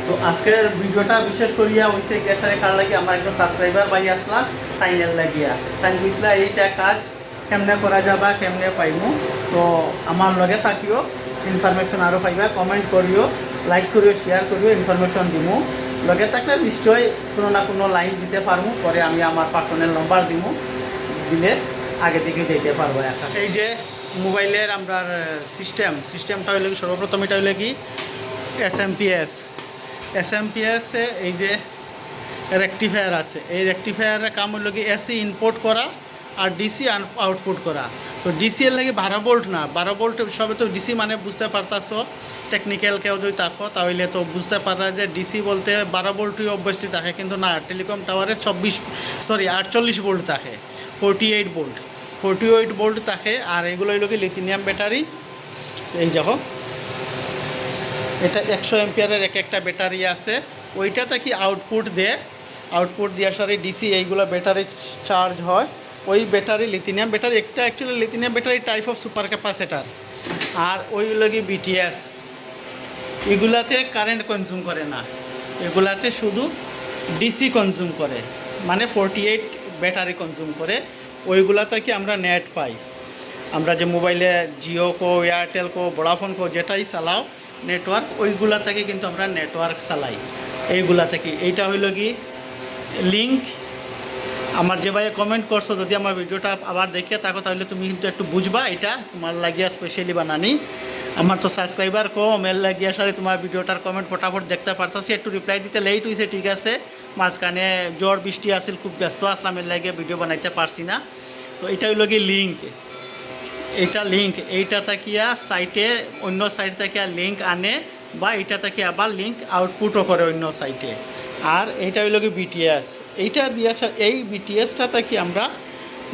তো আজকের ভিডিওটা বিশেষ করিয়া হয়েছে গ্যাসারে কার লাগে আমার একটা সাবস্ক্রাইবার ভাই আসলা ফাইনাল লাগিয়া তাই বুঝলা এইটা কাজ কেমনে করা যাবা কেমনে পাইমু। তো আমার লগে থাকিও ইনফরমেশন আরও পাইবা, কমেন্ট করিও, লাইক করিও, শেয়ার করিও, ইনফরমেশন দিমু। লগে থাকলে নিশ্চয়ই কোনো না কোনো লাইন দিতে পারবো, পরে আমি আমার পার্সোনাল নম্বর দিমু, দিলে আগে দিকে যেতে পারবো। একটা এই যে মোবাইলের আমরা সিস্টেমটা হইলে সর্বপ্রথম এটা হইলে কি এসএমপিএসে এই যে রেকটিফায়ার আছে, এই রেকটিফায়ারের কাম হইল কি এসি ইনপুট করা আর ডিসি আউটপুট করা। তো ডিসি এর লাগে 12 ভোল্ট না, 12 ভোল্ট সবে তো ডিসি মানে বুঝতে পারতাছো, টেকনিক্যাল কেউ যদি থাকো তাহলে তো বুঝতে পারা যে ডিসি বলতে 12 ভোল্টই অবশ্যই থাকে, কিন্তু না, টেলিকম টাওয়ারে 48 ভোল্ট থাকে, 48 ভোল্ট থাকে। আর এগুলো হইল কি লিথিয়াম ব্যাটারি। এই দেখো এটা 100 এম্পিয়ারের একটা ব্যাটারি আছে, ওইটাতে কি আউটপুট দিয়ে সারি ডিসি এইগুলো ব্যাটারি চার্জ হয়। ওই ব্যাটারি লিথিয়াম ব্যাটারি, একটা actually lithium battery type of super capacitor. আর ওইগুলো কি বিটিএস, এগুলাতে কারেন্ট কনজিউম করে না, এগুলাতে শুধু ডিসি কনজিউম করে, মানে 48 ব্যাটারি কনজিউম করে। ওইগুলাতে কি আমরা নেট পাই, আমরা যে মোবাইলে জিও কো, এয়ারটেল কো, ভোডাফোন কো যেটাই চালাও নেটওয়ার্ক, ওইগুলা থেকে কিন্তু আমরা নেটওয়ার্ক চালাই এইগুলা থেকে। এইটা হইল কি লিঙ্ক। আমার যে ভাইয়ে কমেন্ট করছো, যদি আমার ভিডিওটা আবার দেখে থাকো তাহলে তুমি কিন্তু একটু বুঝবা, এটা তোমার লাগিয়া স্পেশালি বানানি। আমার তো সাবস্ক্রাইবার কম, এর লাগিয়া সারে তোমার ভিডিওটার কমেন্ট ফটাফট দেখতে পারতাছি, একটু রিপ্লাই দিতে লেট হয়েছে, ঠিক আছে। মাঝখানে ঝড় বৃষ্টি আসছিল, খুব ব্যস্ত আসলাম, এর লাগিয়ে ভিডিও বানাইতে পারছি না। তো এটা হইল কি লিঙ্ক, এইটা তাকিয়া সাইটে অন্য সাইট থেকে লিঙ্ক আনে, বা এইটা থেকে আবার লিঙ্ক আউটপুটও করে অন্য সাইটে। আর এইটা হইল কি বিটিএস, এইটা দিয়েছে, এই বিটিএসটা থাকি আমরা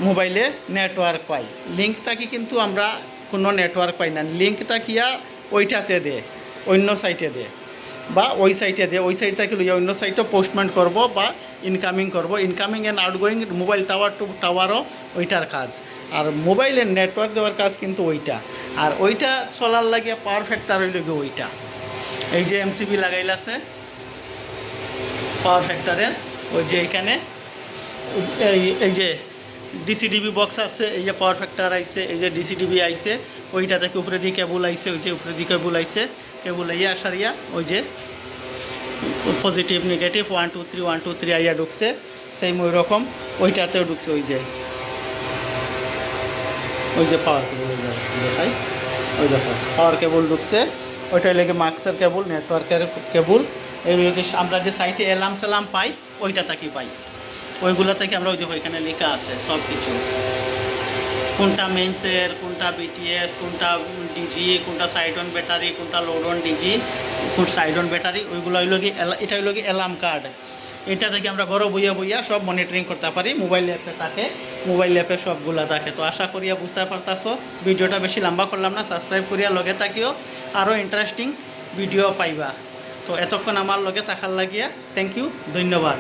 মোবাইলে নেটওয়ার্ক পাই। লিঙ্ক থাকি কিন্তু আমরা কোনো নেটওয়ার্ক পাই না, লিঙ্ক তাকিয়া ওইটাতে দে, অন্য সাইটে দে, বা ওই সাইটে দে, ওই সাইট থেকে লইয়া অন্য সাইটও পোস্টমেন্ট করব বা ইনকামিং করব। Incoming and outgoing mobile tower to টাওয়ারও ওইটার কাজ। আর মোবাইলের নেটওয়ার্ক দেওয়ার কাজ কিন্তু ওইটা। আর ওইটা চলার লাগে পাওয়ার ফ্যাক্টর হইল গিয়ে ওইটা, এই যে এমসিবি লাগাইল আছে পাওয়ার ফ্যাক্টরের, ওই যে এইখানে এই যে ডিসিডিবি বক্স আছে, এই যে পাওয়ার ফ্যাক্টর আইছে, এই যে ডিসিডিবি আইছে, ওইটা থেকে উপরে দিয়ে কেবল আইছে, ওই যে উপরে দিয়ে কেবল আইছে, কেবল আইয়া আসারিয়া ওই যে পজিটিভ নেগেটিভ 1 2 3 আইয়া ঢুকছে, সেম ওই রকম ওইটাতেও ঢুকছে। ওই যে পাওয়ার কেবল দেখাই, ওই দেখো পাওয়ার কেবল ঢুকছে, ওইটাই লেগে মাক্সের কেবল, নেটওয়ার্কের কেবল। এইগুলোকে আমরা যে সাইটে এলাম পাই, ওইটা থেকে পাই, ওইগুলো থেকে আমরা ওই দেখো এখানে লেখা আছে সব কিছু, কোনটা মেন্সের, কোনটা বিটিএস, কোনটা ডিজি, কোনটা সাইড অন ব্যাটারি, কোনটা লোড অন ডিজি, কোন সাইড অন ব্যাটারি, ওইগুলো হইল কি এটা হইল কি অ্যালার্ম কার্ড। এটা থেকে আমরা ঘরে বইয়া সব মনিটরিং করতে পারি, মোবাইল অ্যাপে থাকে, মোবাইল অ্যাপে সবগুলা থাকে। তো আশা করিয়া বুঝতে পারতাছো, ভিডিওটা বেশি লম্বা করলাম না, সাবস্ক্রাইব করিয়া লগে থাকিও, আরও ইন্টারেস্টিং ভিডিও পাইবা। তো এতক্ষণ আমার লগে থাকার লাগিয়া থ্যাংক ইউ, ধন্যবাদ।